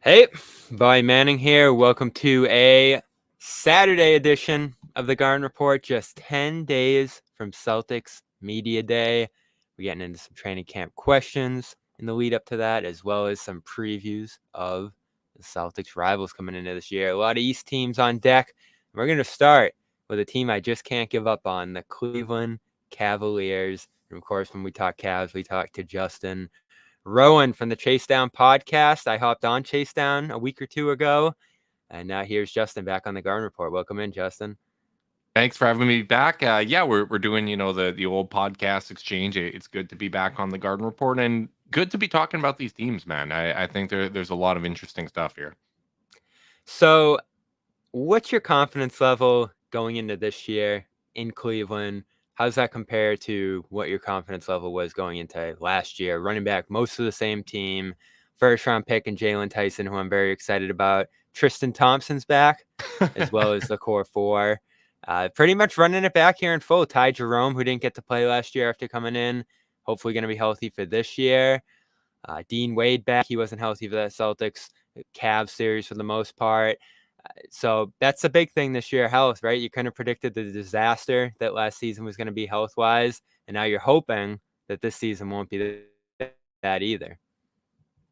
Hey, Bobby Manning here. Welcome to a Saturday edition of the Garland Report. Just 10 days from Celtics Media Day. We're getting into some training camp questions in the lead up to that, as well as some previews of the Celtics rivals coming into this year. A lot of East teams on deck. We're going to start with a team I just can't give up on, the Cleveland Cavaliers. And of course, when we talk Cavs, we talk to Justin Rowan from the Chase Down podcast. I hopped on Chase Down a week or two ago, and now here's Justin back on the Garden Report. Welcome in, Justin. Thanks for having me back. Yeah, we're doing the old podcast exchange. It's good to be back on the Garden Report and good to be talking about these teams, man. I think there's a lot of interesting stuff here. So, what's your confidence level going into this year in Cleveland? How's that compare to what your confidence level was going into last year? Running back, most of the same team. First round pick and Jalen Tyson, who I'm very excited about. Tristan Thompson's back, as well as the core four. Pretty much running it back here in full. Ty Jerome, who didn't get to play last year after coming in, hopefully going to be healthy for this year. Dean Wade back. He wasn't healthy for that Celtics Cavs series for the most part. So that's a big thing this year, health, right? You kind of predicted the disaster that last season was going to be health-wise, and now you're hoping that this season won't be that either.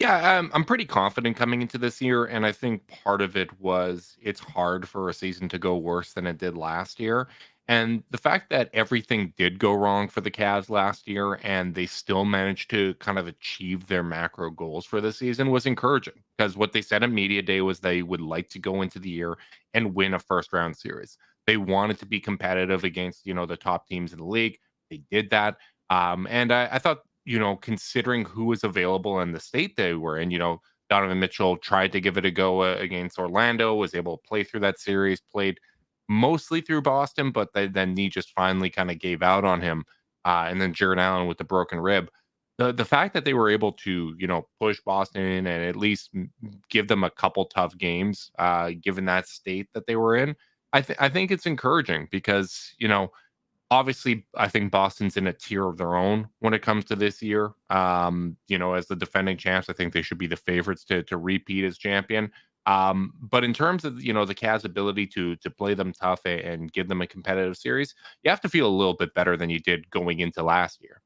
Yeah, I'm pretty confident coming into this year, and I think part of it was it's hard for a season to go worse than it did last year. And the fact that everything did go wrong for the Cavs last year and they still managed to kind of achieve their macro goals for the season was encouraging because what they said at Media Day was they would like to go into the year and win a first round series. They wanted to be competitive against, the top teams in the league. They did that. And I thought considering who was available in the state they were in, Donovan Mitchell tried to give it a go against Orlando, was able to play through that series, played mostly through Boston, but then he just finally kind of gave out on him. And then Jared Allen with the broken rib. The fact that they were able to, push Boston and at least give them a couple tough games, given that state that they were in, I think it's encouraging because, obviously, I think Boston's in a tier of their own when it comes to this year. As the defending champs, I think they should be the favorites to repeat as champion. But in terms of the Cavs' ability to play them tough and give them a competitive series, you have to feel a little bit better than you did going into last year.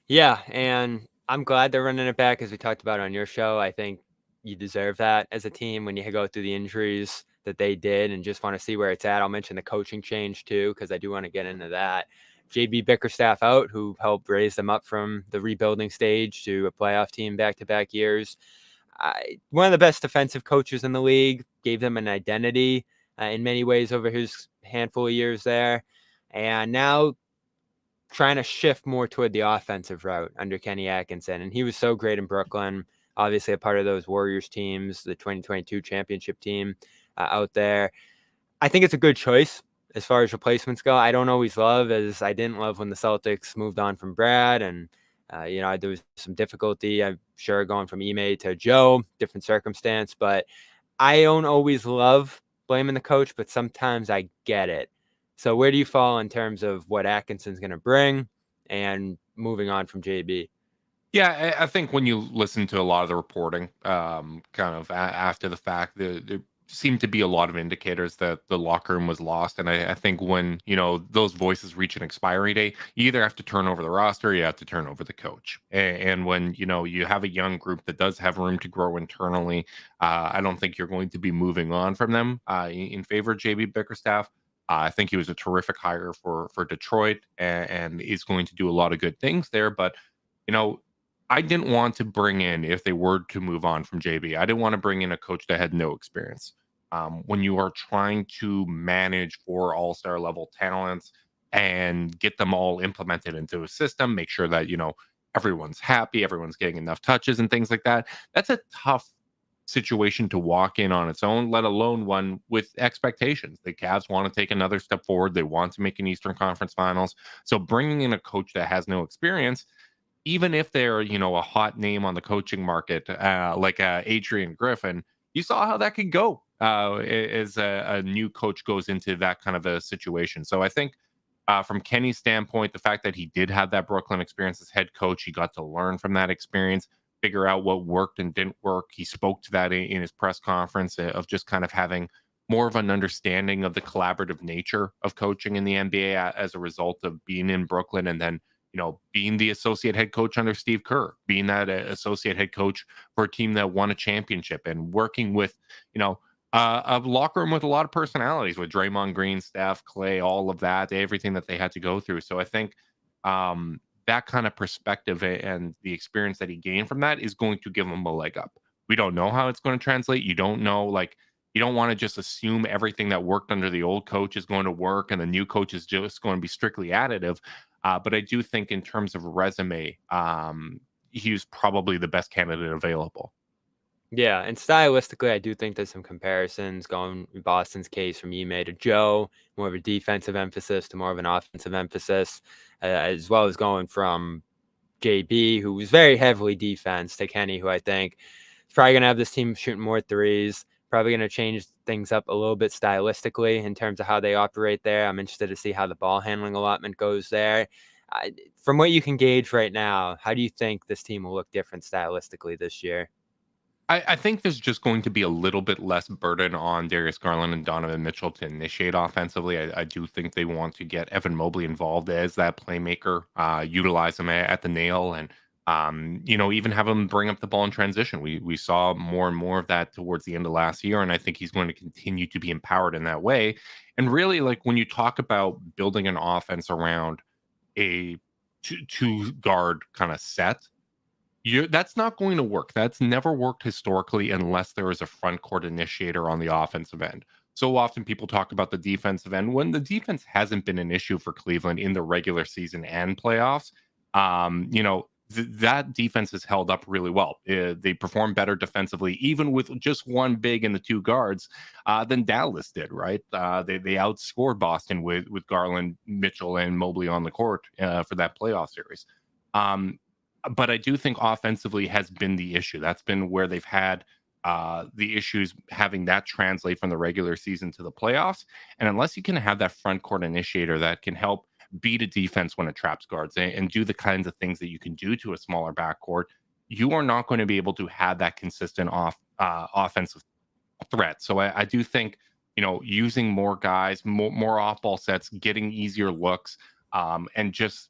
Yeah, and I'm glad they're running it back, as we talked about on your show. I think you deserve that as a team when you go through the injuries that they did and just want to see where it's at. I'll mention the coaching change too, because I do want to get into that. JB Bickerstaff out, who helped raise them up from the rebuilding stage to a playoff team back-to-back years. One of the best defensive coaches in the league, gave them an identity in many ways over his handful of years there. And now trying to shift more toward the offensive route under Kenny Atkinson. And he was so great in Brooklyn, obviously a part of those Warriors teams, the 2022 championship team out there. I think it's a good choice as far as replacements go. I don't always love, as I didn't love when the Celtics moved on from Brad. And, there was some difficulty, I'm sure, going from Ime to Joe, different circumstance. But I don't always love blaming the coach, but sometimes I get it. So where do you fall in terms of what Atkinson's going to bring and moving on from JB? Yeah, I think when you listen to a lot of the reporting, kind of after the fact, there seemed to be a lot of indicators that the locker room was lost. And I think when, those voices reach an expiry date, you either have to turn over the roster or you have to turn over the coach. And when, you have a young group that does have room to grow internally, I don't think you're going to be moving on from them in favor of JB Bickerstaff. I think he was a terrific hire for Detroit and is going to do a lot of good things there. But, I didn't want to bring in, if they were to move on from JB, I didn't want to bring in a coach that had no experience. When you are trying to manage 4 all-star level talents and get them all implemented into a system, make sure that, everyone's happy, everyone's getting enough touches and things like that, that's a tough situation to walk in on its own, let alone one with expectations. The Cavs want to take another step forward. They want to make an Eastern Conference Finals. So bringing in a coach that has no experience, even if they're, a hot name on the coaching market, like Adrian Griffin, you saw how that could go as a new coach goes into that kind of a situation. So I think from Kenny's standpoint, the fact that he did have that Brooklyn experience as head coach, he got to learn from that experience, figure out what worked and didn't work. He spoke to that in his press conference of just kind of having more of an understanding of the collaborative nature of coaching in the NBA as a result of being in Brooklyn and then, being the associate head coach under Steve Kerr, being that associate head coach for a team that won a championship and working with, a locker room with a lot of personalities with Draymond Green, Steph, Clay, all of that, everything that they had to go through. So I think that kind of perspective and the experience that he gained from that is going to give him a leg up. We don't know how it's going to translate. You don't know, you don't want to just assume everything that worked under the old coach is going to work and the new coach is just going to be strictly additive. But I do think in terms of resume, he's probably the best candidate available. Yeah, and stylistically, I do think there's some comparisons going in Boston's case from Ime to Joe, more of a defensive emphasis to more of an offensive emphasis, as well as going from JB, who was very heavily defense, to Kenny, who I think is probably going to have this team shooting more threes, probably going to change things up a little bit stylistically in terms of how they operate there. I'm interested to see how the ball handling allotment goes there. From what you can gauge right now, how do you think this team will look different stylistically this year? I think there's just going to be a little bit less burden on Darius Garland and Donovan Mitchell to initiate offensively. I do think they want to get Evan Mobley involved as that playmaker, utilize him at the nail, and even have him bring up the ball in transition. We saw more and more of that towards the end of last year, and I think he's going to continue to be empowered in that way. And really, like when you talk about building an offense around a two guard kind of set, that's not going to work. That's never worked historically unless there is a front court initiator on the offensive end. So often people talk about the defensive end when the defense hasn't been an issue for Cleveland in the regular season and playoffs. That defense has held up really well. They perform better defensively, even with just one big and the two guards, than Dallas did, right? They outscored Boston with Garland, Mitchell, and Mobley on the court for that playoff series. But I do think offensively has been the issue. That's been where they've had the issues having that translate from the regular season to the playoffs. And unless you can have that front court initiator that can help beat a defense when it traps guards and do the kinds of things that you can do to a smaller backcourt, you are not going to be able to have that consistent offensive threat. So I do think, using more guys, more off-ball sets, getting easier looks, and just,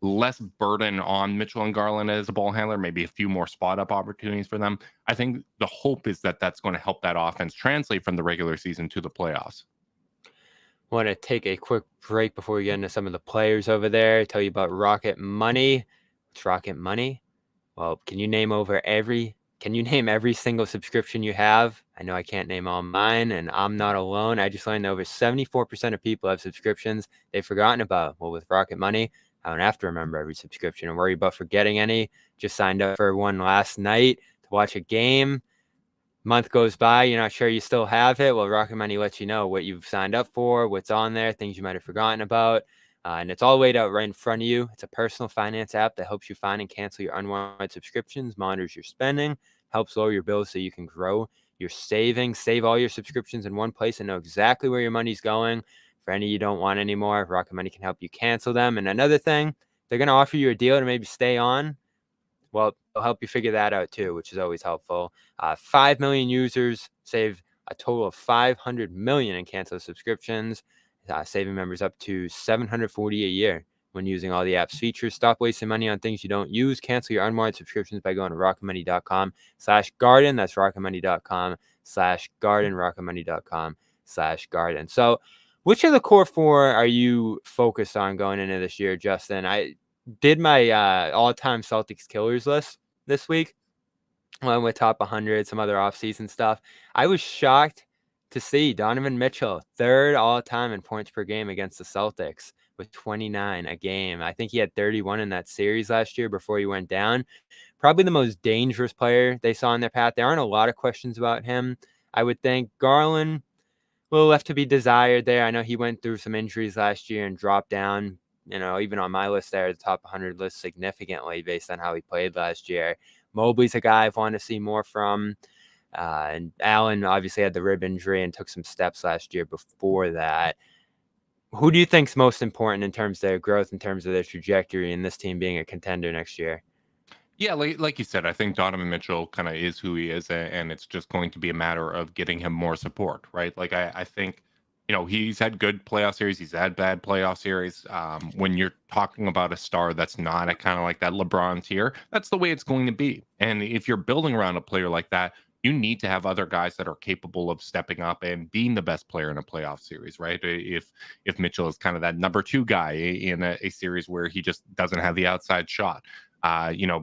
less burden on Mitchell and Garland as a ball handler, maybe a few more spot up opportunities for them. I think the hope is that that's going to help that offense translate from the regular season to the playoffs. Want to take a quick break before we get into some of the players over there, tell you about Rocket Money. What's Rocket Money? Well, can you name every single subscription you have? I know I can't name all mine, and I'm not alone. I just learned that over 74% of people have subscriptions they've forgotten about. Well, with Rocket Money, I don't have to remember every subscription and worry about forgetting any. Just signed up for one last night to watch a game. Month goes by, you're not sure you still have it. Well, Rocket Money lets you know what you've signed up for, what's on there, things you might have forgotten about. And it's all laid out right in front of you. It's a personal finance app that helps you find and cancel your unwanted subscriptions, monitors your spending, helps lower your bills so you can grow your savings, save all your subscriptions in one place and know exactly where your money's going. For any you don't want anymore, Rocket Money can help you cancel them. And another thing, they're going to offer you a deal to maybe stay on. Well, they'll help you figure that out too, which is always helpful. 5 million users save a total of 500 million in canceled subscriptions, saving members up to $740 a year when using all the app's features. Stop wasting money on things you don't use. Cancel your unwanted subscriptions by going to rocketmoney.com/garden. That's rocketmoney.com/garden, rocketmoney.com/garden. So which of the core four are you focused on going into this year, Justin? I did my all-time Celtics killers list this week. Went with top 100, some other offseason stuff. I was shocked to see Donovan Mitchell, third all-time in points per game against the Celtics with 29 a game. I think he had 31 in that series last year before he went down. Probably the most dangerous player they saw in their path. There aren't a lot of questions about him. I would think Garland, a little left to be desired there. I know he went through some injuries last year and dropped down, even on my list there, the top 100 list significantly based on how he played last year. Mobley's a guy I've wanted to see more from. And Allen obviously had the rib injury and took some steps last year before that. Who do you think's most important in terms of their growth, in terms of their trajectory, and this team being a contender next year? Yeah, like you said, I think Donovan Mitchell kind of is who he is, and it's just going to be a matter of getting him more support, right? Like I think, he's had good playoff series, he's had bad playoff series. When you're talking about a star that's not a kind of like that LeBron tier, that's the way it's going to be. And if you're building around a player like that, you need to have other guys that are capable of stepping up and being the best player in a playoff series, right? If Mitchell is kind of that number two guy in a series where he just doesn't have the outside shot.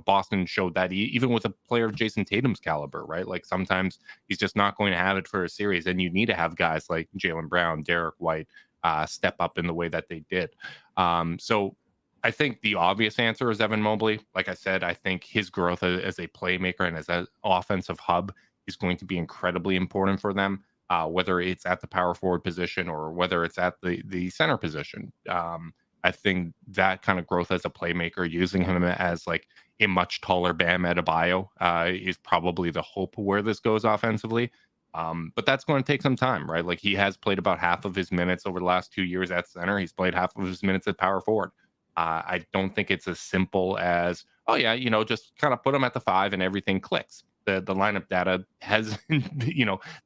Boston showed that even with a player of Jason Tatum's caliber, right? Like sometimes he's just not going to have it for a series, and you need to have guys like Jaylen Brown, Derek White, step up in the way that they did. So I think the obvious answer is Evan Mobley. Like I said, I think his growth as a playmaker and as an offensive hub is going to be incredibly important for them. Whether it's at the power forward position or whether it's at the center position. I think that kind of growth as a playmaker, using him as like a much taller Bam Adebayo, is probably the hope where this goes offensively. But that's going to take some time, right? Like he has played about half of his minutes over the last 2 years at center. He's played half of his minutes at power forward. I don't think it's as simple as, oh yeah, just kind of put him at the five and everything clicks. The lineup data has,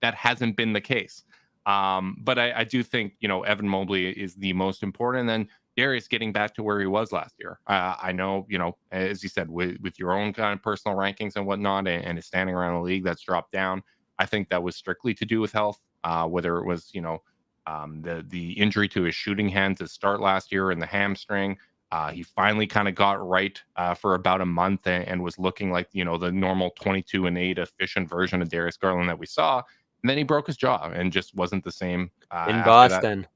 that hasn't been the case. But I do think, Evan Mobley is the most important. And then Darius getting back to where he was last year. I know, as you said, with your own kind of personal rankings and whatnot, and his standing around the league that's dropped down. I think that was strictly to do with health, whether it was, the injury to his shooting hand to start last year and the hamstring. He finally kind of got right for about a month and was looking like, the normal 22-8 efficient version of Darius Garland that we saw. And then he broke his jaw and just wasn't the same In after that. Boston.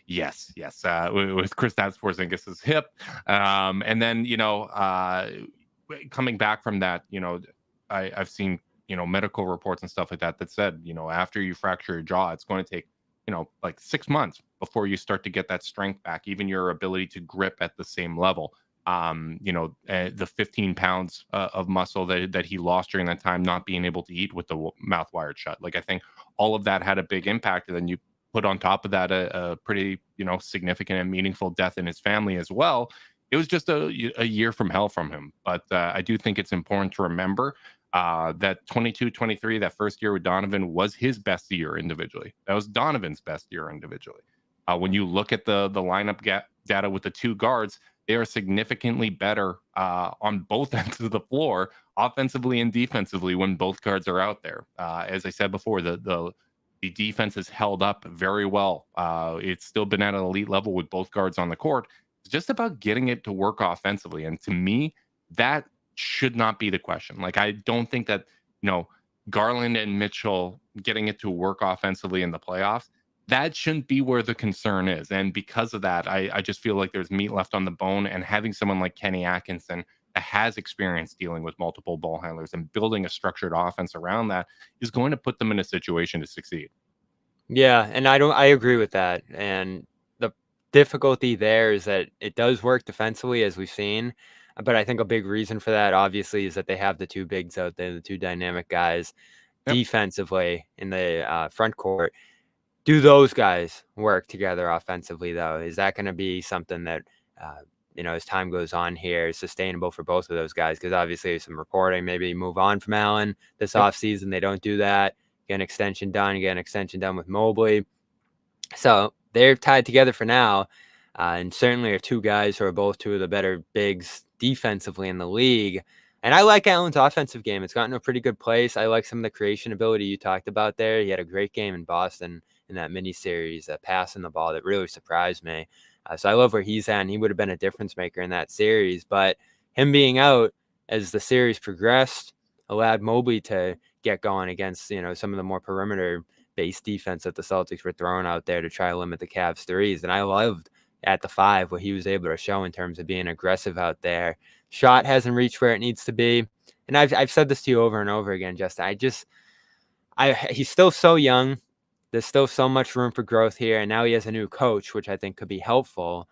Yes, yes. With Kristaps Porzingis's hip, and then coming back from that, I've seen medical reports and stuff like that that said after you fracture your jaw, it's going to take like 6 months before you start to get that strength back, even your ability to grip at the same level. The 15 pounds of muscle that he lost during that time, not being able to eat with the mouth wired shut. Like I think all of that had a big impact, and then you put on top of that a pretty significant and meaningful death in his family as well. It was just a year from hell from him. But I do think it's important to remember that 22-23, that first year with Donovan, was his best year individually. That was Donovan's best year individually. When you look at the lineup data with the two guards, they are significantly better on both ends of the floor, offensively and defensively, when both guards are out there. As I said before, the defense has held up very well. It's still been at an elite level with both guards on the court. It's just about getting it to work offensively. And to me, that should not be the question. Like, I don't think that, Garland and Mitchell getting it to work offensively in the playoffs, that shouldn't be where the concern is. And because of that, I just feel like there's meat left on the bone. And having someone like Kenny Atkinson that has experience dealing with multiple ball handlers and building a structured offense around that is going to put them in a situation to succeed. Yeah, and I agree with that. And the difficulty there is that it does work defensively, as we've seen. But I think a big reason for that, obviously, is that they have the two bigs out there, the two dynamic guys Yep. defensively in the front court. Do those guys work together offensively, though? Is that going to be something that, as time goes on here, is sustainable for both of those guys? Because obviously there's some reporting, maybe move on from Allen this Yep. offseason. They don't do that. Get an extension done with Mobley. So they're tied together for now. And certainly are two guys who are both two of the better bigs defensively in the league. And I like Allen's offensive game. It's gotten to a pretty good place. I like some of the creation ability you talked about there. He had a great game in Boston in that mini series, passing the ball that really surprised me. So I love where he's at, and he would have been a difference maker in that series. But him being out as the series progressed allowed Mobley to get going against, some of the more perimeter-based defense that the Celtics were throwing out there to try to limit the Cavs' threes. And I loved at the five what he was able to show in terms of being aggressive out there. Shot hasn't reached where it needs to be. And I've said this to you over and over again, Justin. He's still so young. There's still so much room for growth here. And now he has a new coach, which I think could be helpful.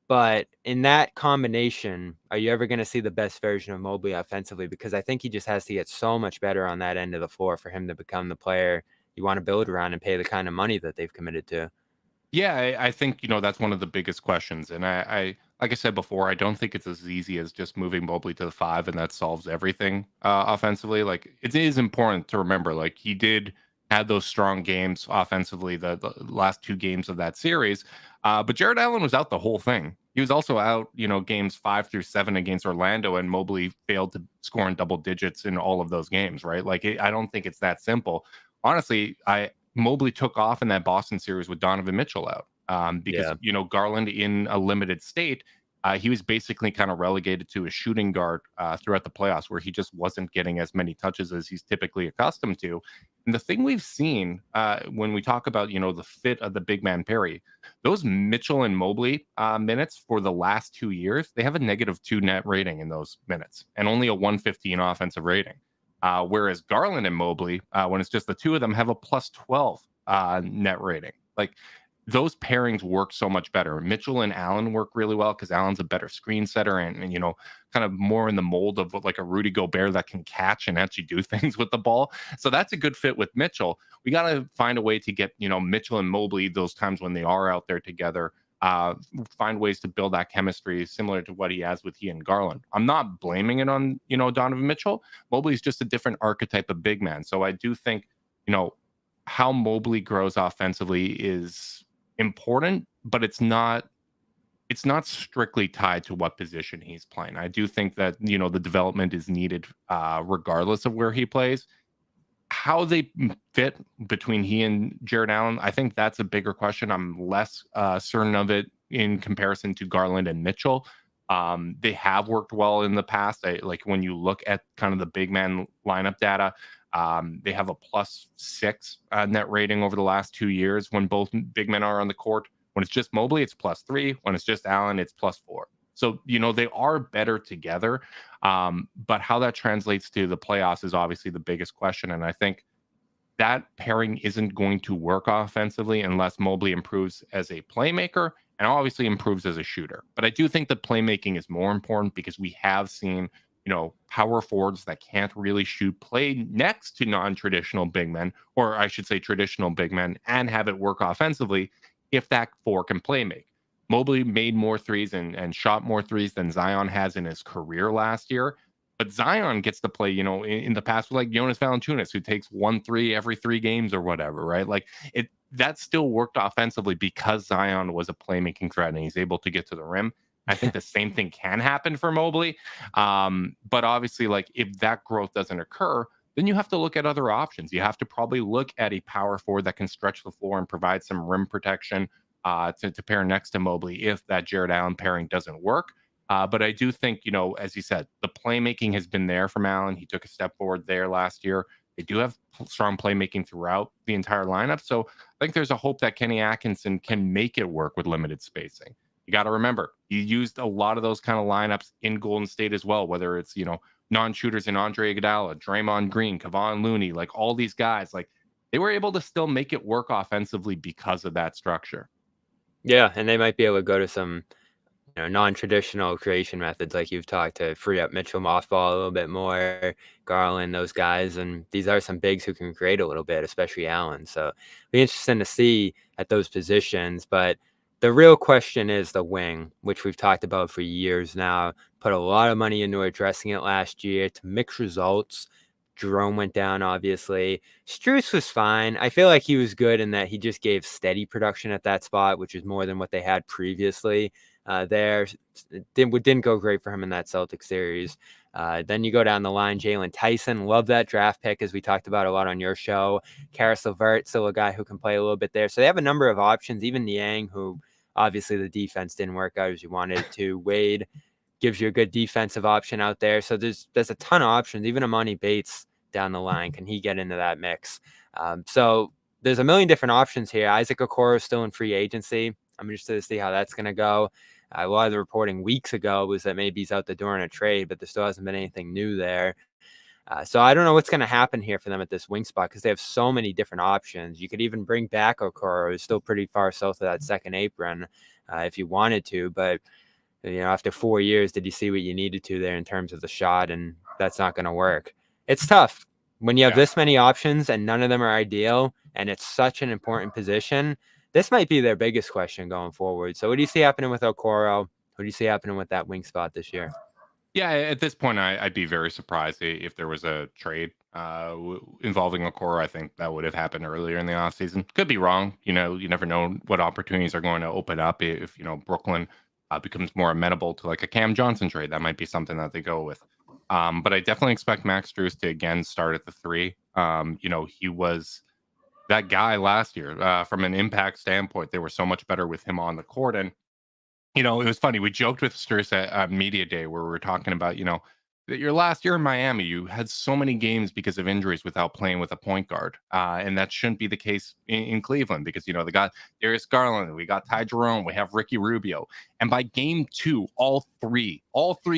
But in that combination, are you ever going to see the best version of Mobley offensively? Because I think he just has to get so much better on that end of the floor for him to become the player you want to build around and pay the kind of money that they've committed to. Yeah, I think, that's one of the biggest questions. And like I said before, I don't think it's as easy as just moving Mobley to the five and that solves everything offensively. Like, it is important to remember, like, he did have those strong games offensively, the last two games of that series. But Jared Allen was out the whole thing. He was also out, games 5 through 7 against Orlando, and Mobley failed to score in double digits in all of those games, right? Like, I don't think it's that simple. Honestly, Mobley took off in that Boston series with Donovan Mitchell out because Yeah. Garland in a limited state, he was basically kind of relegated to a shooting guard throughout the playoffs, where he just wasn't getting as many touches as he's typically accustomed to. And the thing we've seen when we talk about the fit of the big man Perry, those Mitchell and Mobley minutes for the last 2 years, they have a -2 net rating in those minutes and only a 115 offensive rating. Whereas Garland and Mobley, when it's just the two of them, have a +12 net rating. Like, those pairings work so much better. Mitchell and Allen work really well because Allen's a better screen setter and kind of more in the mold of like a Rudy Gobert that can catch and actually do things with the ball. So that's a good fit with Mitchell. We got to find a way to get Mitchell and Mobley those times when they are out there together. Find ways to build that chemistry similar to what he has with he and Garland. I'm not blaming it on Donovan Mitchell. Mobley's just a different archetype of big man. So I do think how Mobley grows offensively is important, but it's not strictly tied to what position he's playing. I do think that the development is needed regardless of where he plays. How they fit between he and Jared Allen, I think that's a bigger question. I'm less certain of it in comparison to Garland and Mitchell. They have worked well in the past. Like when you look at kind of the big man lineup data, they have a +6 net rating over the last 2 years when both big men are on the court. When it's just Mobley, it's +3. When it's just Allen, it's +4. So, they are better together. But how that translates to the playoffs is obviously the biggest question. And I think that pairing isn't going to work offensively unless Mobley improves as a playmaker and obviously improves as a shooter. But I do think the playmaking is more important because we have seen, power forwards that can't really shoot play next to non-traditional big men, or I should say traditional big men, and have it work offensively if that four can play make. Mobley made more threes and shot more threes than Zion has in his career last year. But Zion gets to play, in the past with like Jonas Valanciunas, who takes 1 3 every 3 games or whatever, right? Like that still worked offensively because Zion was a playmaking threat and he's able to get to the rim. I think the same thing can happen for Mobley. But obviously, like if that growth doesn't occur, then you have to look at other options. You have to probably look at a power forward that can stretch the floor and provide some rim protection to pair next to Mobley if that Jared Allen pairing doesn't work. But I do think, as you said, the playmaking has been there from Allen. He took a step forward there last year. They do have strong playmaking throughout the entire lineup. So I think there's a hope that Kenny Atkinson can make it work with limited spacing. You got to remember, he used a lot of those kind of lineups in Golden State as well, whether it's, non-shooters in Andre Iguodala, Draymond Green, Kevon Looney, like all these guys, like they were able to still make it work offensively because of that structure. Yeah, and they might be able to go to some non-traditional creation methods like you've talked to free up Mitchell Mothball a little bit more, Garland, those guys. And these are some bigs who can create a little bit, especially Allen. So it'll be interesting to see at those positions. But the real question is the wing, which we've talked about for years now. Put a lot of money into addressing it last year to mix results. Jerome went down, obviously. Strus was fine. I feel like he was good in that he just gave steady production at that spot, which is more than what they had previously there. Didn't go great for him in that Celtics series. Then you go down the line, Jalen Tyson. Love that draft pick, as we talked about a lot on your show. Karis LeVert, still a guy who can play a little bit there. So they have a number of options. Even Niang, who obviously the defense didn't work out as you wanted it to. Wade gives you a good defensive option out there. So there's a ton of options. Even Amani Bates down the line, can he get into that mix? So there's a million different options here. Isaac Okoro is still in free agency. I'm interested to see how that's going to go. A lot of the reporting weeks ago was that maybe he's out the door in a trade, but there still hasn't been anything new there. So I don't know what's going to happen here for them at this wing spot because they have so many different options. You could even bring back Okoro, who's still pretty far south of that second apron if you wanted to. But, after 4 years, did you see what you needed to there in terms of the shot? And that's not going to work. It's tough when you have this many options and none of them are ideal, and it's such an important position. this might be their biggest question going forward. So what do you see happening with Okoro? What do you see happening with that wing spot this year? Yeah, at this point, I'd be very surprised if there was a trade involving Okoro. I think that would have happened earlier in the offseason. Could be wrong. You never know what opportunities are going to open up if Brooklyn becomes more amenable to like a Cam Johnson trade. That might be something that they go with. But I definitely expect Max Strus to again start at the three. He was that guy last year from an impact standpoint. They were so much better with him on the court, and it was funny. We joked with Strus at Media Day where we were talking about, that your last year in Miami, you had so many games because of injuries without playing with a point guard. And that shouldn't be the case in Cleveland because, they got Darius Garland, we got Ty Jerome, we have Ricky Rubio. And by game 2, all three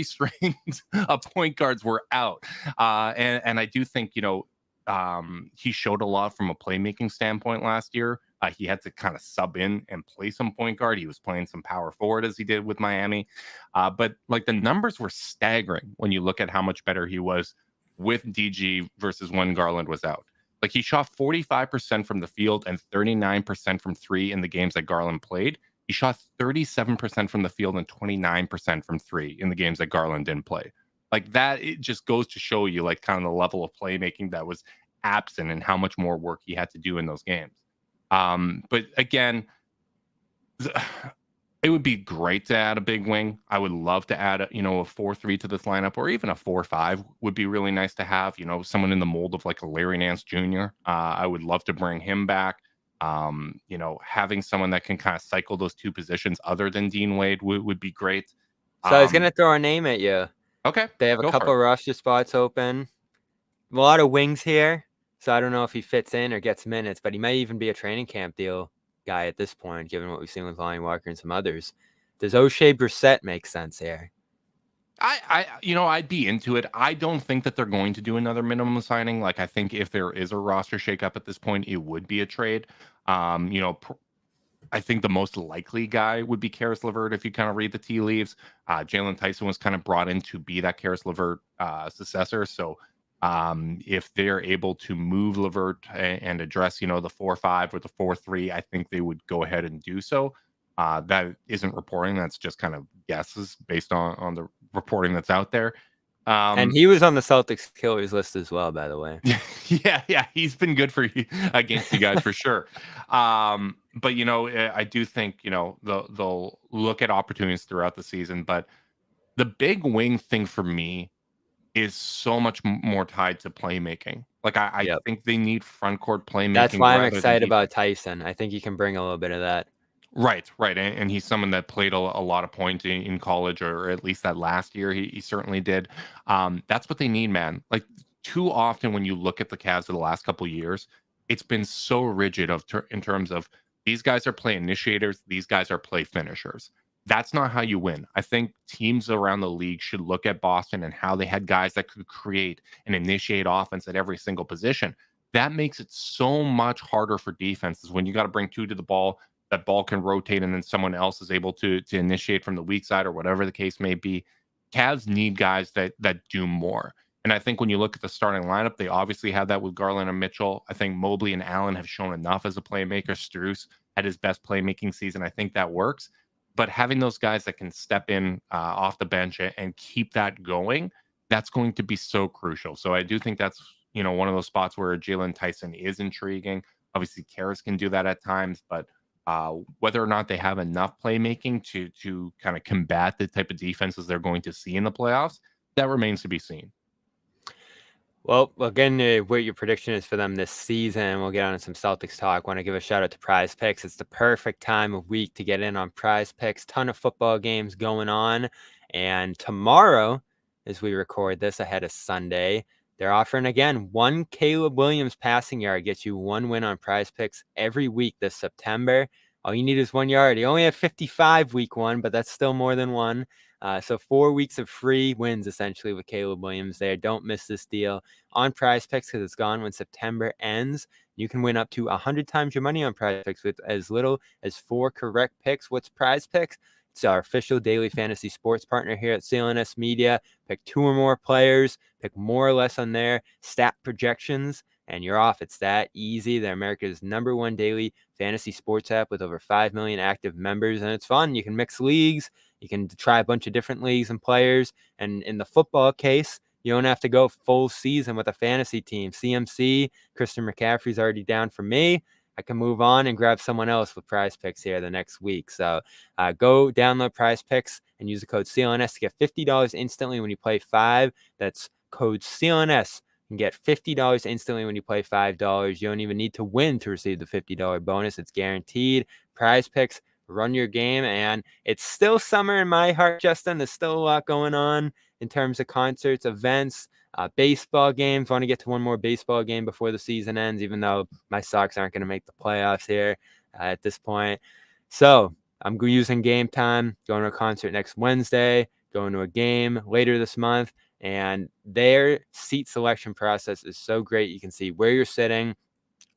strings of point guards were out. And I do think, he showed a lot from a playmaking standpoint last year. He had to kind of sub in and play some point guard. He was playing some power forward as he did with Miami. But like the numbers were staggering when you look at how much better he was with DG versus when Garland was out. Like he shot 45% from the field and 39% from three in the games that Garland played. He shot 37% from the field and 29% from three in the games that Garland didn't play. Like that, it just goes to show you like kind of the level of playmaking that was absent and how much more work he had to do in those games. But again, it would be great to add a big wing. I would love to add a 4-3 to this lineup, or even a 4-5 would be really nice to have. Someone in the mold of like a Larry Nance Jr. I would love to bring him back. Having someone that can kind of cycle those two positions other than Dean Wade would be great. So I was gonna throw a name at you. Okay, they have a couple roster spots open. A lot of wings here. So I don't know if he fits in or gets minutes, but he might even be a training camp deal guy at this point, given what we've seen with Lonnie Walker and some others. Does O'Shea Brissett make sense here? I'd be into it. I don't think that they're going to do another minimum signing. Like, I think if there is a roster shakeup at this point, it would be a trade. I think the most likely guy would be Karis LeVert if you kind of read the tea leaves. Jalen Tyson was kind of brought in to be that Karis LeVert successor. So if they're able to move LeVert and address, the 4-5 or the 4-3, I think they would go ahead and do so. That isn't reporting. That's just kind of guesses based on the reporting that's out there. And he was on the Celtics killers list as well, by the way. Yeah, he's been good for you against you guys for sure. But I do think they'll look at opportunities throughout the season. But the big wing thing for me is so much more tied to playmaking. Like I think they need front court playmaking. That's why I'm excited about Tyson. I think he can bring a little bit of that. Right. And he's someone that played a lot of points in college, or at least that last year he certainly did. That's what they need, man. Like too often when you look at the Cavs of the last couple of years, it's been so rigid in terms of these guys are play initiators, these guys are play finishers. That's not how you win. I think teams around the league should look at Boston and how they had guys that could create and initiate offense at every single position. That makes it so much harder for defenses when you got to bring two to the ball. That ball can rotate and then someone else is able to initiate from the weak side or whatever the case may be. Cavs need guys that do more. And I think when you look at the starting lineup, they obviously have that with Garland and Mitchell. I think Mobley and Allen have shown enough as a playmaker. Strus had his best playmaking season. I think that works. But having those guys that can step in off the bench and keep that going, that's going to be so crucial. So I do think that's, one of those spots where Jalen Tyson is intriguing. Obviously, Karis can do that at times, but whether or not they have enough playmaking to kind of combat the type of defenses they're going to see in the playoffs, that remains to be seen. Well, again, what your prediction is for them this season. We'll get on to some Celtics talk. Want to give a shout out to Prize Picks. It's the perfect time of week to get in on Prize Picks. Ton of football games going on. And tomorrow, as we record this ahead of Sunday, they're offering, again, one Caleb Williams passing yard gets you one win on Prize Picks every week this September. All you need is 1 yard. You only have 55 week one, but that's still more than one. So 4 weeks of free wins, essentially, with Caleb Williams there. Don't miss this deal on Prize Picks because it's gone when September ends. You can win up to 100 times your money on Prize Picks with as little as 4 correct picks. What's Prize Picks? It's our official daily fantasy sports partner here at CLNS Media. Pick 2 or more players, pick more or less on their stat projections, and you're off. It's that easy. They're America's #1 daily fantasy sports app with over 5 million active members, and it's fun. You can mix leagues. You can try a bunch of different leagues and players. And in the football case, you don't have to go full season with a fantasy team. CMC, Christian McCaffrey's already down for me. I can move on and grab someone else with Prize Picks here the next week. So go download Prize Picks and use the code CLNS to get $50 instantly when you play 5. That's code CLNS. You can get $50 instantly when you play $5. You don't even need to win to receive the $50 bonus. It's guaranteed. Prize Picks, run your game. And it's still summer in my heart, Justin. There's still a lot going on in terms of concerts, events, baseball games. Want to get to one more baseball game before the season ends, even though my Sox aren't going to make the playoffs here at this point. So I'm using Game Time, going to a concert next Wednesday, going to a game later this month, and their seat selection process is so great. You can see where you're sitting.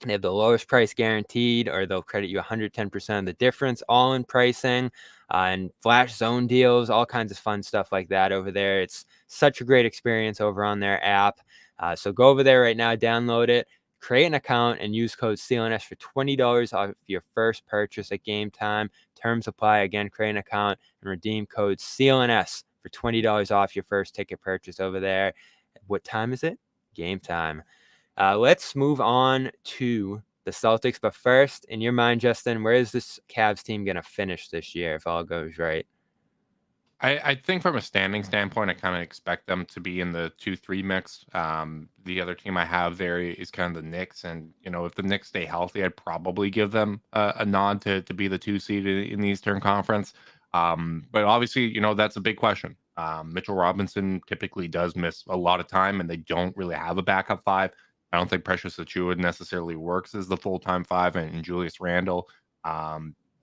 They have the lowest price guaranteed, or they'll credit you 110% of the difference, all in pricing, and flash zone deals, all kinds of fun stuff like that over there. It's such a great experience over on their app. So go over there right now, download it, create an account, and use code CLNS for $20 off your first purchase at Game Time. Terms apply. Again, create an account and redeem code CLNS for $20 off your first ticket purchase over there. What time is it? Game Time. Let's move on to the Celtics. But first, in your mind, Justin, where is this Cavs team going to finish this year if all goes right? I think from a standing standpoint, I kind of expect them to be in the 2-3 mix. The other team I have there is kind of the Knicks, and if the Knicks stay healthy, I'd probably give them a nod to be the 2 seed in the Eastern Conference. But obviously, that's a big question. Mitchell Robinson typically does miss a lot of time, and they don't really have a backup 5. I don't think Precious Achiuwa necessarily works as the full-time 5, and Julius Randle.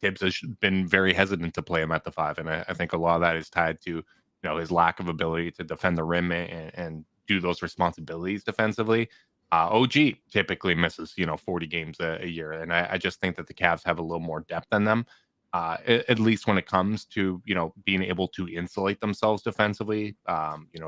Tibbs has been very hesitant to play him at the 5, and I think a lot of that is tied to his lack of ability to defend the rim and do those responsibilities defensively. OG typically misses 40 games a year, and I just think that the Cavs have a little more depth than them, at least when it comes to being able to insulate themselves defensively.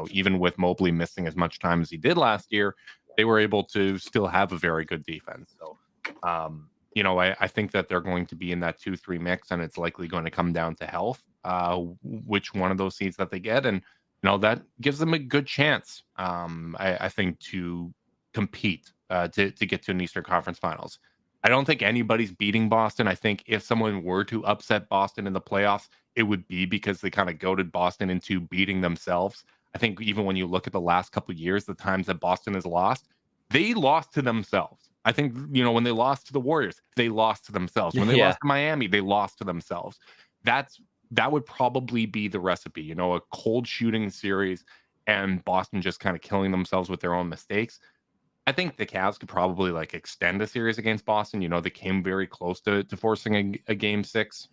Even with Mobley missing as much time as he did last year, they were able to still have a very good defense. So, I think that they're going to be in that 2-3 mix, and it's likely going to come down to health, which one of those seeds that they get. And, that gives them a good chance, I think, to compete, to get to an Eastern Conference Finals. I don't think anybody's beating Boston. I think if someone were to upset Boston in the playoffs, it would be because they kind of goaded Boston into beating themselves. I think even when you look at the last couple of years, the times that Boston has lost, they lost to themselves. I think, when they lost to the Warriors, they lost to themselves. When they Yeah. lost to Miami, they lost to themselves. That would probably be the recipe, a cold shooting series and Boston just kind of killing themselves with their own mistakes. I think the Cavs could probably extend a series against Boston. They came very close to forcing a game 6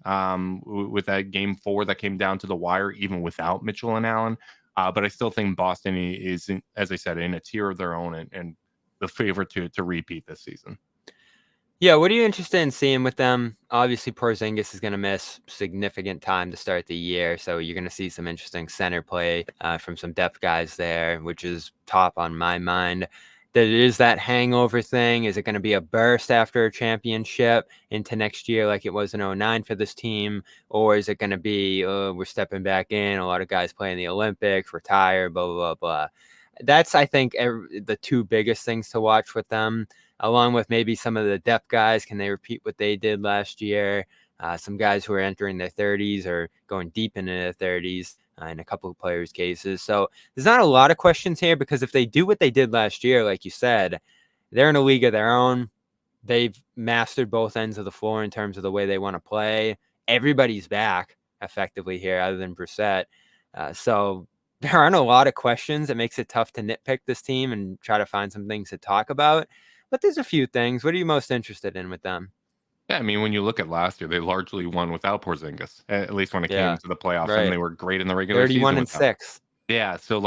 with that game 4 that came down to the wire, even without Mitchell and Allen. But I still think Boston is, as I said, in a tier of their own and the favorite to repeat this season. Yeah, what are you interested in seeing with them? Obviously, Porzingis is going to miss significant time to start the year, so you're going to see some interesting center play from some depth guys there, which is top on my mind. There is that hangover thing. Is it going to be a burst after a championship into next year like it was in 2009 for this team? Or is it going to be, we're stepping back in, a lot of guys playing the Olympics, retire, blah, blah, blah, blah. That's, I think, the 2 biggest things to watch with them, along with maybe some of the depth guys. Can they repeat what they did last year? Some guys who are entering their 30s or going deep into their 30s in a couple of players' cases. So there's not a lot of questions here, because if they do what they did last year, like you said, they're in a league of their own. They've mastered both ends of the floor in terms of the way they want to play. Everybody's back effectively here other than Brissett. So there aren't a lot of questions. It makes it tough to nitpick this team and try to find some things to talk about. But there's a few things. What are you most interested in with them? Yeah, I mean, when you look at last year, they largely won without Porzingis, at least when it came Yeah, to the playoffs, and right. they were great in the regular 31 season and without him. 6. Yeah, so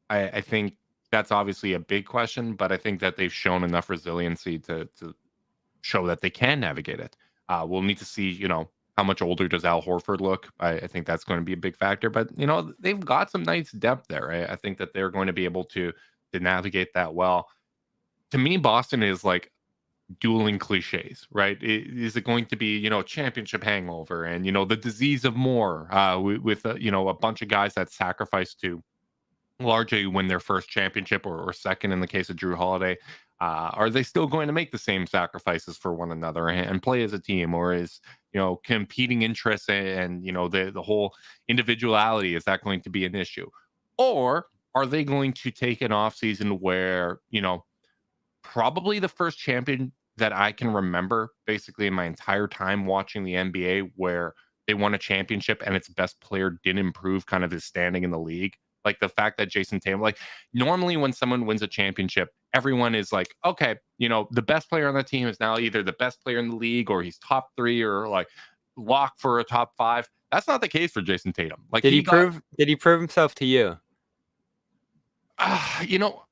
I think that's obviously a big question, but I think that they've shown enough resiliency to show that they can navigate it. We'll need to see, how much older does Al Horford look? I think that's going to be a big factor, but they've got some nice depth there. I think that they're going to be able to navigate that well. to me, Boston is like dueling cliches, right? Is it going to be, championship hangover and, the disease of more with a bunch of guys that sacrifice to largely win their first championship or second in the case of Drew Holiday? Are they still going to make the same sacrifices for one another and play as a team, or is competing interests and the whole individuality, is that going to be an issue, or are they going to take an off season where probably the first champion that I can remember basically in my entire time watching the NBA where they won a championship and its best player didn't improve kind of his standing in the league. Like the fact that Jason Tatum, like normally when someone wins a championship, everyone is like, okay, the best player on the team is now either the best player in the league or he's top three or like lock for a top five. That's not the case for Jason Tatum. Like Did he prove himself to you? You know,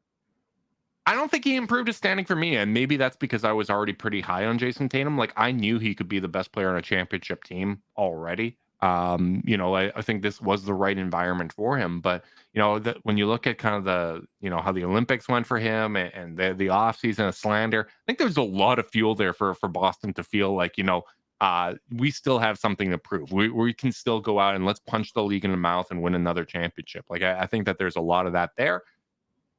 I don't think he improved his standing for me, and maybe that's because I was already pretty high on Jason Tatum. Like I knew he could be the best player on a championship team already. I think this was the right environment for him. But when you look at kind of the how the Olympics went for him and the offseason of slander, I think there's a lot of fuel there for Boston to feel like we still have something to prove. We can still go out and let's punch the league in the mouth and win another championship. Like I think that there's a lot of that there.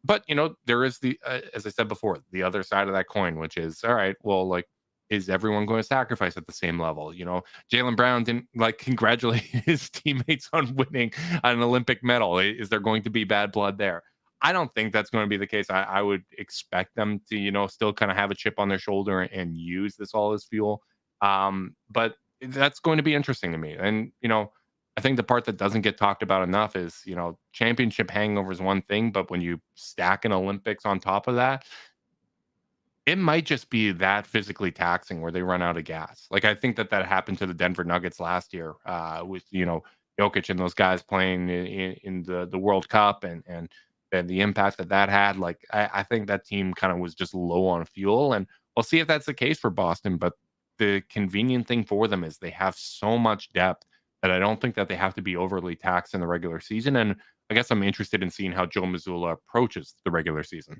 But there is the as I said before, the other side of that coin, which is all right. Well, like, is everyone going to sacrifice at the same level? Jaylen Brown didn't like congratulate his teammates on winning an Olympic medal. Is there going to be bad blood there? I don't think that's going to be the case. I would expect them to still kind of have a chip on their shoulder and use this all as fuel. But that's going to be interesting to me. And I think the part that doesn't get talked about enough is, championship hangover is one thing, but when you stack an Olympics on top of that, it might just be that physically taxing where they run out of gas. Like I think that happened to the Denver Nuggets last year with Jokic and those guys playing in the World Cup and the impact that had. Like I think that team kind of was just low on fuel, and we'll see if that's the case for Boston. But the convenient thing for them is they have so much depth that I don't think that they have to be overly taxed in the regular season. And I guess I'm interested in seeing how Joe Mazzulla approaches the regular season.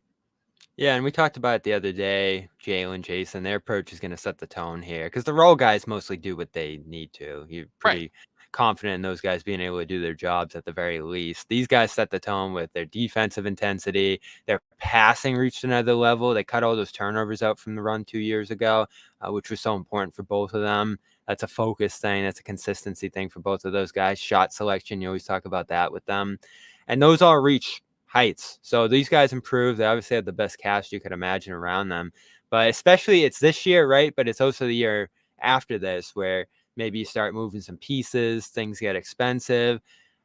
Yeah, and we talked about it the other day, Jalen, Jason, their approach is going to set the tone here because the role guys mostly do what they need to. You're Right. pretty confident in those guys being able to do their jobs at the very least. These guys set the tone with their defensive intensity. Their passing reached another level. They cut all those turnovers out from the run 2 years ago, which was so important for both of them. That's a focus thing. That's a consistency thing for both of those guys. Shot selection, you always talk about that with them. And those all reach heights. So these guys improved. They obviously have the best cast you could imagine around them. But especially it's this year, right? But it's also the year after this where maybe you start moving some pieces, things get expensive.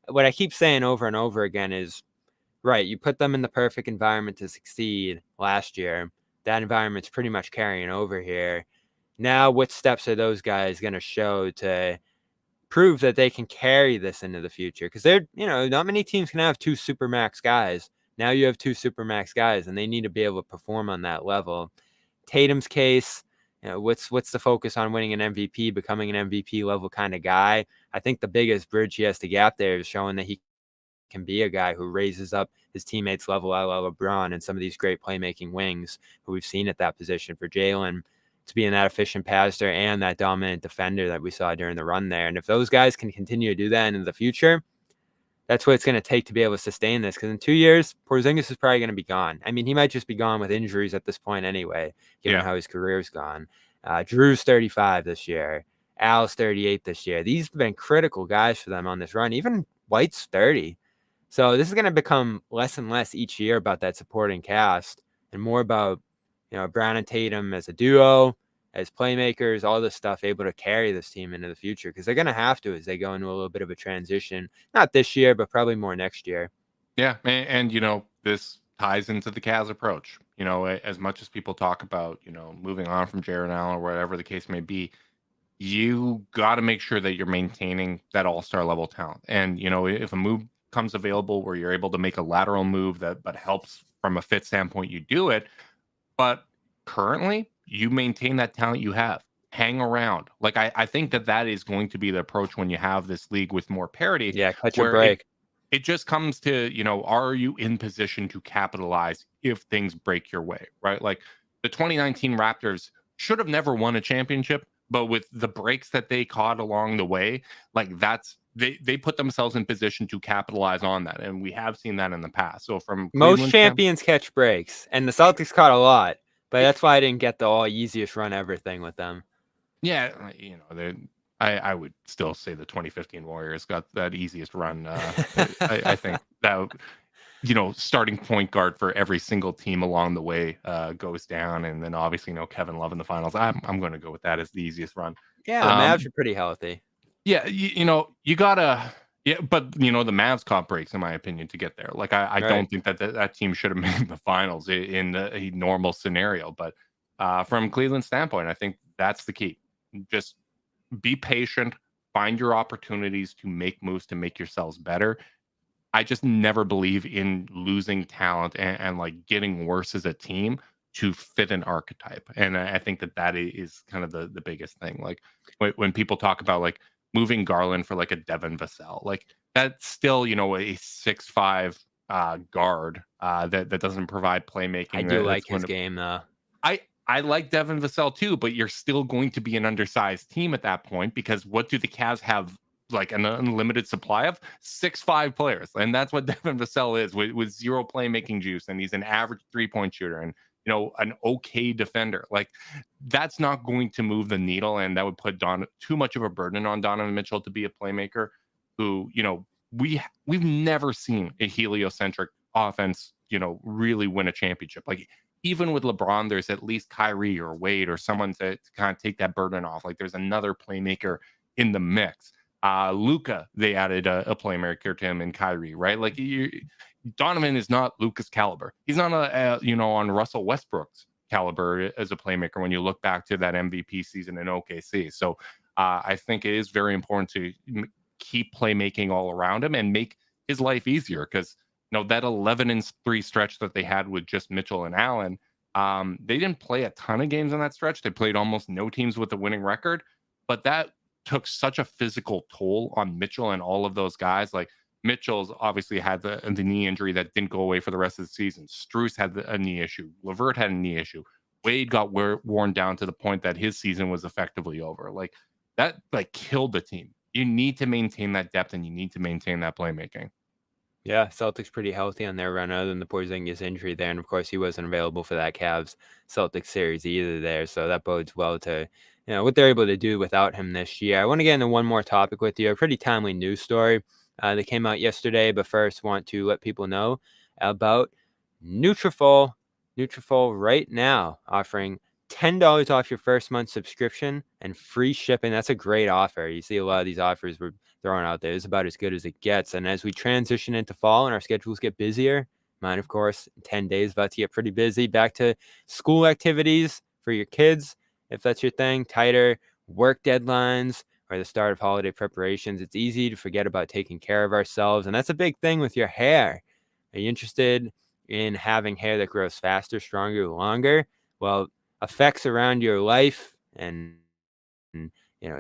What I keep saying over and over again is, right, you put them in the perfect environment to succeed last year. That environment's pretty much carrying over here. Now, what steps are those guys going to show to prove that they can carry this into the future? Because they're, not many teams can have two supermax guys. Now you have two supermax guys, and they need to be able to perform on that level. Tatum's case, what's the focus on winning an MVP, becoming an MVP level kind of guy? I think the biggest bridge he has to gap there is showing that he can be a guy who raises up his teammates level a la LeBron and some of these great playmaking wings who we've seen at that position for Jalen to being that efficient passer and that dominant defender that we saw during the run there. And if those guys can continue to do that in the future, that's what it's going to take to be able to sustain this. Because in 2 years, Porzingis is probably going to be gone. I mean, he might just be gone with injuries at this point anyway, given how his career's gone. Drew's 35 this year. Al's 38 this year. These have been critical guys for them on this run. Even White's 30. So this is going to become less and less each year about that supporting cast and more about, Brown and Tatum as a duo, as playmakers, all this stuff able to carry this team into the future because they're going to have to as they go into a little bit of a transition. Not this year, but probably more next year. Yeah. And this ties into the Cavs approach. As much as people talk about, moving on from Jared Allen or whatever the case may be, you got to make sure that you're maintaining that all-star level talent. And, if a move comes available where you're able to make a lateral move but helps from a fit standpoint, you do it. But currently, you maintain that talent you have. Hang around. Like I think that is going to be the approach when you have this league with more parity. Yeah, cut your break. it just comes to, are you in position to capitalize if things break your way, right? Like the 2019 Raptors should have never won a championship, but with the breaks that they caught along the way, like they put themselves in position to capitalize on that. And we have seen that in the past. So from Most Cleveland champions catch breaks, and the Celtics caught a lot, but that's why I didn't get the all easiest run ever thing with them. yeah, I would still say the 2015 Warriors got that easiest run. I think that starting point guard for every single team along the way goes down, and then obviously Kevin Love in the finals. I'm going to go with that as the easiest run. Yeah, the Mavs are pretty healthy. Yeah, you gotta. Yeah, but the Mavs caught breaks in my opinion to get there. Like I Right. don't think that team should have made the finals in a normal scenario. But from Cleveland's standpoint, I think that's the key. Just be patient, find your opportunities to make moves to make yourselves better. I just never believe in losing talent and like getting worse as a team to fit an archetype. And I think that is kind of the biggest thing. Like when people talk about like moving Garland for like a Devin Vassell, like that's still, a 6'5" guard that doesn't provide playmaking. I do like his game though. I like Devin Vassell too, but you're still going to be an undersized team at that point because what do the Cavs have? Like an unlimited supply of 6'5" players, and that's what Devin Vassell is with zero playmaking juice, and he's an average 3-point shooter and an okay defender. Like that's not going to move the needle, and that would put too much of a burden on Donovan Mitchell to be a playmaker. Who we've never seen a heliocentric offense really win a championship. Like even with LeBron, there's at least Kyrie or Wade or someone to kind of take that burden off. Like there's another playmaker in the mix. Luka, they added a playmaker to him in Kyrie, right? Like Donovan is not Luka's caliber. He's not on Russell Westbrook's caliber as a playmaker when you look back to that MVP season in OKC. So I think it is very important to keep playmaking all around him and make his life easier because that 11-3 stretch that they had with just Mitchell and Allen, they didn't play a ton of games on that stretch. They played almost no teams with a winning record, but that took such a physical toll on Mitchell and all of those guys. Like Mitchell's obviously had the knee injury that didn't go away for the rest of the season. Strus had a knee issue. LeVert had a knee issue. Wade got worn down to the point that his season was effectively over. Like that, like killed the team. You need to maintain that depth and you need to maintain that playmaking. Yeah, Celtics pretty healthy on their run other than the Porzingis injury there. And, of course, he wasn't available for that Cavs-Celtics series either there. So that bodes well to, what they're able to do without him this year. I want to get into one more topic with you, a pretty timely news story that came out yesterday. But first, want to let people know about Nutrafol. Nutrafol right now offering $10 off your first month subscription and free shipping. That's a great offer. You see a lot of these offers we're throwing out there. It's about as good as it gets. And as we transition into fall and our schedules get busier, mine, of course, 10 days about to get pretty busy, back to school activities for your kids, if that's your thing, tighter work deadlines or the start of holiday preparations, it's easy to forget about taking care of ourselves. And that's a big thing with your hair. Are you interested in having hair that grows faster, stronger, longer? Well, effects around your life and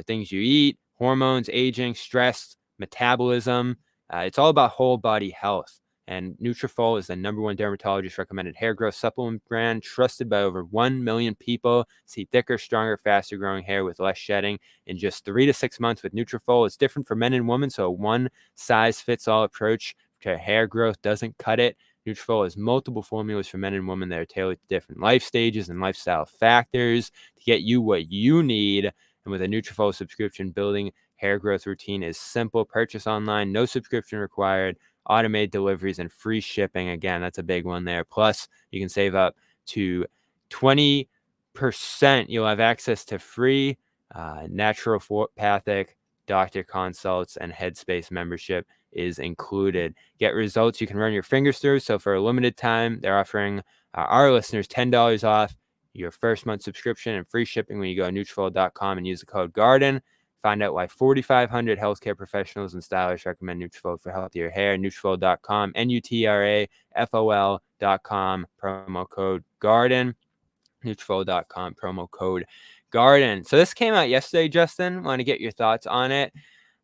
things you eat, hormones, aging, stress, metabolism. It's all about whole body health. And Nutrafol is the #1 dermatologist recommended hair growth supplement brand trusted by over 1 million people. See thicker, stronger, faster growing hair with less shedding in just 3 to 6 months with Nutrafol. It's different for men and women, so a one size fits all approach to hair growth doesn't cut it. Nutrafol has multiple formulas for men and women that are tailored to different life stages and lifestyle factors to get you what you need. And with a Nutrafol subscription, building hair growth routine is simple. Purchase online, no subscription required, automated deliveries, and free shipping. Again, that's a big one there. Plus, you can save up to 20%. You'll have access to free naturopathic doctor consults, and Headspace membership is included. Get results you can run your fingers through. So for a limited time, they're offering our listeners $10 off your first month subscription and free shipping when you go to Nutrafol.com and use the code GARDEN. Find out why 4,500 healthcare professionals and stylists recommend Nutrafol for healthier hair. Nutrafol.com, Nutrafol.com, promo code GARDEN. Nutrafol.com, promo code GARDEN. So this came out yesterday, Justin. Want to get your thoughts on it.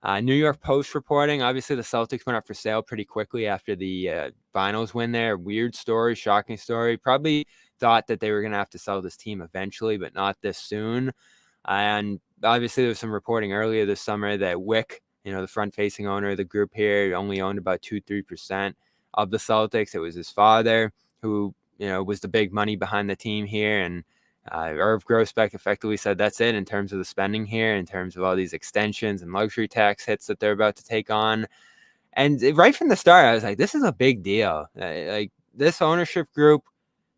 New York Post reporting, obviously the Celtics went up for sale pretty quickly after the finals win there. Weird story, shocking story. Probably thought that they were going to have to sell this team eventually, but not this soon. And obviously there was some reporting earlier this summer that Wick, the front-facing owner of the group here, only owned about 2-3% of the Celtics. It was his father who, was the big money behind the team here. And Irv Grousbeck effectively said that's it in terms of the spending here, in terms of all these extensions and luxury tax hits that they're about to take on. And right from the start, I was like, this is a big deal. Like, this ownership group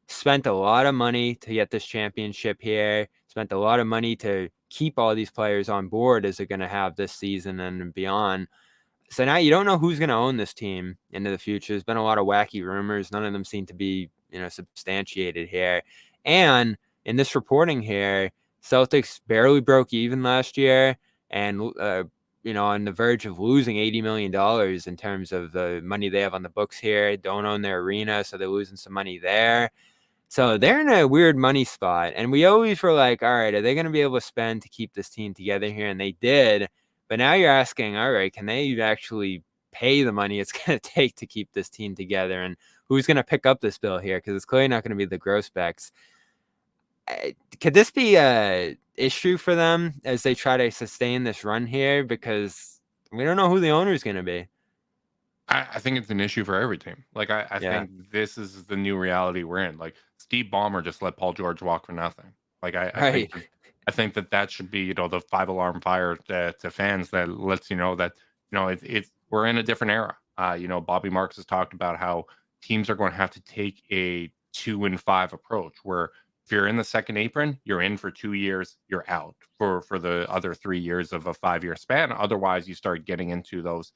spent a lot of money to get this championship here, spent a lot of money to keep all these players on board as they're going to have this season and beyond. So now you don't know who's going to own this team into the future. There's been a lot of wacky rumors. None of them seem to be, substantiated here. And in this reporting here, Celtics barely broke even last year and, on the verge of losing $80 million in terms of the money they have on the books here. Don't own their arena, so they're losing some money there. So they're in a weird money spot. And we always were like, all right, are they going to be able to spend to keep this team together here? And they did. But now you're asking, all right, can they actually pay the money it's going to take to keep this team together? And who's going to pick up this bill here? Because it's clearly not going to be the Grousbecks. Could this be a issue for them as they try to sustain this run here? Because we don't know who the owner is going to be. I think it's an issue for every team. Like, I think this is the new reality we're in. Like, Steve Ballmer just let Paul George walk for nothing. Like, Right. I think that should be, the 5 alarm fire to fans that lets you know that, it's we're in a different era. Bobby Marks has talked about how teams are going to have to take a 2-5 approach, where if you're in the second apron, you're in for 2 years, you're out for the other 3 years of a 5-year span. Otherwise, you start getting into those,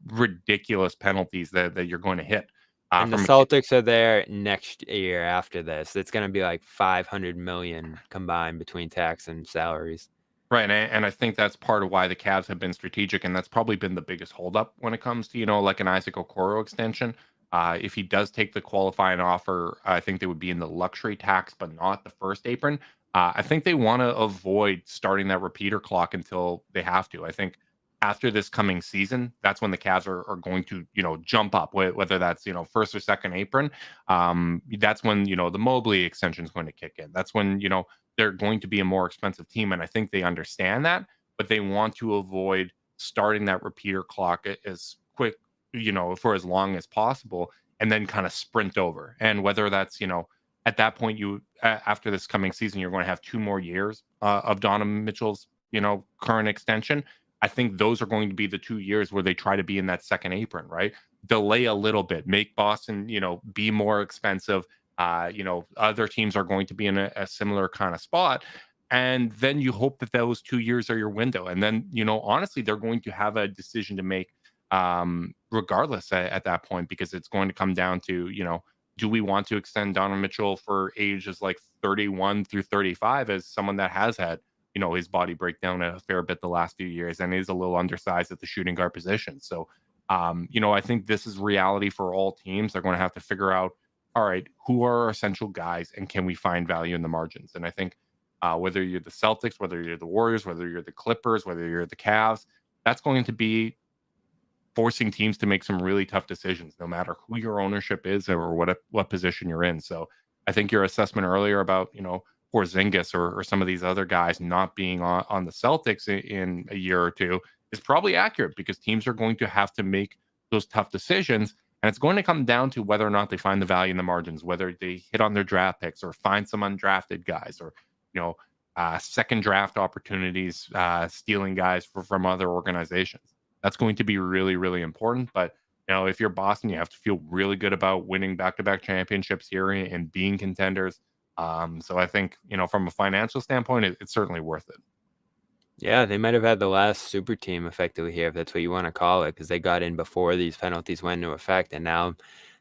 ridiculous penalties that you're going to hit. And the Celtics are there next year after this. It's going to be like $500 million combined between tax and salaries. Right, and I think that's part of why the Cavs have been strategic, and that's probably been the biggest holdup when it comes to, like an Isaac Okoro extension. If he does take the qualifying offer, I think they would be in the luxury tax, but not the first apron. I think they want to avoid starting that repeater clock until they have to. I think after this coming season, that's when the Cavs are going to, jump up, whether that's, first or second apron. That's when, the Mobley extension is going to kick in. That's when, they're going to be a more expensive team. And I think they understand that, but they want to avoid starting that repeater clock as quick, for as long as possible, and then kind of sprint over. And whether that's, at that point, after this coming season, you're going to have 2 more years of Donovan Mitchell's, current extension. I think those are going to be the 2 years where they try to be in that second apron, right? Delay a little bit, make Boston, be more expensive. Other teams are going to be in a similar kind of spot. And then you hope that those 2 years are your window. And then, honestly, they're going to have a decision to make regardless at that point, because it's going to come down to, do we want to extend Donovan Mitchell for ages like 31 through 35 as someone that has had, his body break down a fair bit the last few years and is a little undersized at the shooting guard position. So, I think this is reality for all teams. They're going to have to figure out, all right, who are our essential guys and can we find value in the margins? And I think whether you're the Celtics, whether you're the Warriors, whether you're the Clippers, whether you're the Cavs, that's going to be forcing teams to make some really tough decisions, no matter who your ownership is or what position you're in. So I think your assessment earlier about, Porzingis or some of these other guys not being on the Celtics in a year or two is probably accurate, because teams are going to have to make those tough decisions. And it's going to come down to whether or not they find the value in the margins, whether they hit on their draft picks or find some undrafted guys or, second draft opportunities, stealing guys from other organizations. That's going to be really, really important. But, if you're Boston, you have to feel really good about winning back-to-back championships here and being contenders. So I think, from a financial standpoint, it's certainly worth it. Yeah, they might have had the last super team effectively here, if that's what you want to call it, because they got in before these penalties went into effect, and now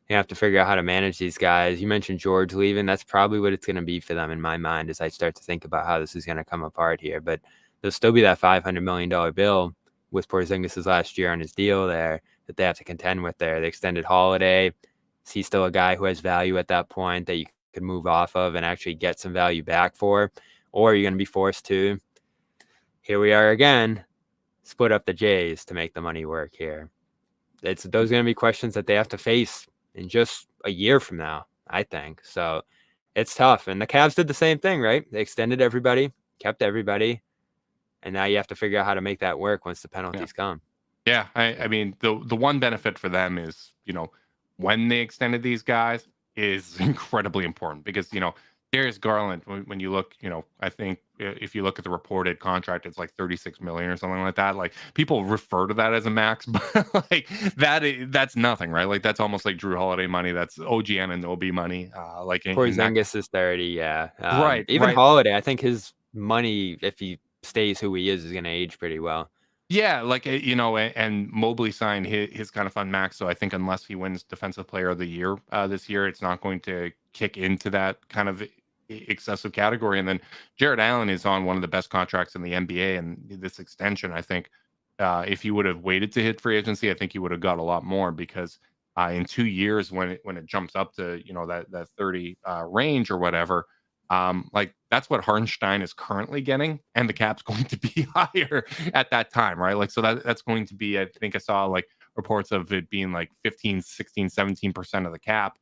they have to figure out how to manage these guys. You mentioned George leaving. That's probably what it's going to be for them in my mind as I start to think about how this is going to come apart here. But there'll still be that $500 million bill with Porzingis' last year on his deal there that they have to contend with there. The extended Holiday, is he still a guy who has value at that point that you could move off of and actually get some value back for? Or are you going to be forced to, here we are again, split up the Jays to make the money work here? Those are going to be questions that they have to face in just a year from now, I think. So it's tough. And the Cavs did the same thing, right? They extended everybody, kept everybody, and now you have to figure out how to make that work once the penalties come. Yeah, I mean, the one benefit for them is, when they extended these guys is incredibly important because, Darius Garland, when you look, I think if you look at the reported contract, it's like 36 million or something like that. Like, people refer to that as a max, but like that's nothing, right? Like, that's almost like Drew Holiday money. That's OG Anunoby money. Like in that, Porzingis is 30, yeah. right, Even right. Holiday, I think his money, if he stays who he is going to age pretty well. Yeah, like, and Mobley signed his kind of fun max. So I think unless he wins Defensive Player of the Year this year, it's not going to kick into that kind of excessive category. And then Jared Allen is on one of the best contracts in the NBA, and this extension, I think, if he would have waited to hit free agency, I think he would have got a lot more because in 2 years, when it jumps up to that 30 range or whatever. Like, that's what Hartenstein is currently getting, and the cap's going to be higher at that time, right? Like, so that's going to be, I think I saw like reports of it being like 15, 16, 17% of the cap.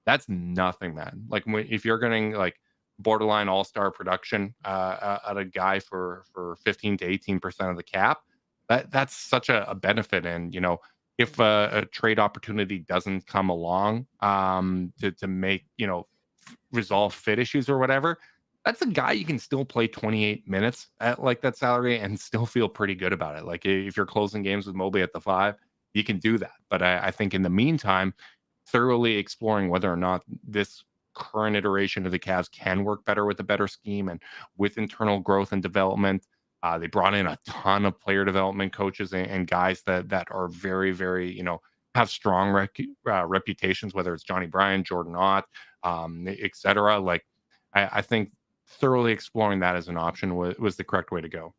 That's nothing, man. Like, if you're getting like borderline all-star production at a guy for 15 to 18% of the cap, that's such a benefit. And if a trade opportunity doesn't come along to make resolve fit issues or whatever, that's a guy you can still play 28 minutes at like that salary and still feel pretty good about it. Like, if you're closing games with Mobley at the 5, you can do that. But I think in the meantime, thoroughly exploring whether or not this current iteration of the Cavs can work better with a better scheme and with internal growth and development. They brought in a ton of player development coaches and guys that are very, very, have strong reputations, whether it's Johnny Bryan, Jordan Ott, etc. Like, I think thoroughly exploring that as an option was the correct way to go.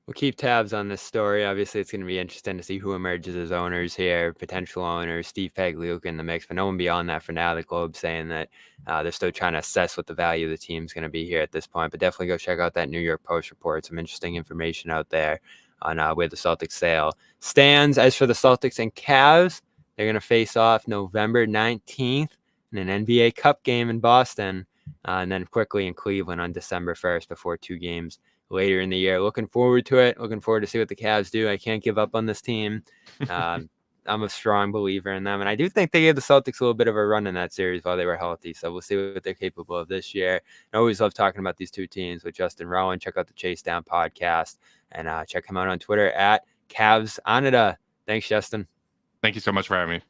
We'll keep tabs on this story. Obviously, it's going to be interesting to see who emerges as owners here, potential owners, Steve Pagliuca in the mix, but no one beyond that for now. The Globe's saying that they're still trying to assess what the value of the team's going to be here at this point, but definitely go check out that New York Post report. Some interesting information out there on where the Celtics sale stands. As for the Celtics and Cavs, they're going to face off November 19th in an NBA Cup game in Boston, and then quickly in Cleveland on December 1st before 2 games later in the year. Looking forward to it. Looking forward to see what the Cavs do. I can't give up on this team. I'm a strong believer in them. And I do think they gave the Celtics a little bit of a run in that series while they were healthy. So we'll see what they're capable of this year. I always love talking about these two teams with Justin Rowan. Check out the Chase Down podcast and check him out on Twitter at Cavs Onida. Thanks, Justin. Thank you so much for having me.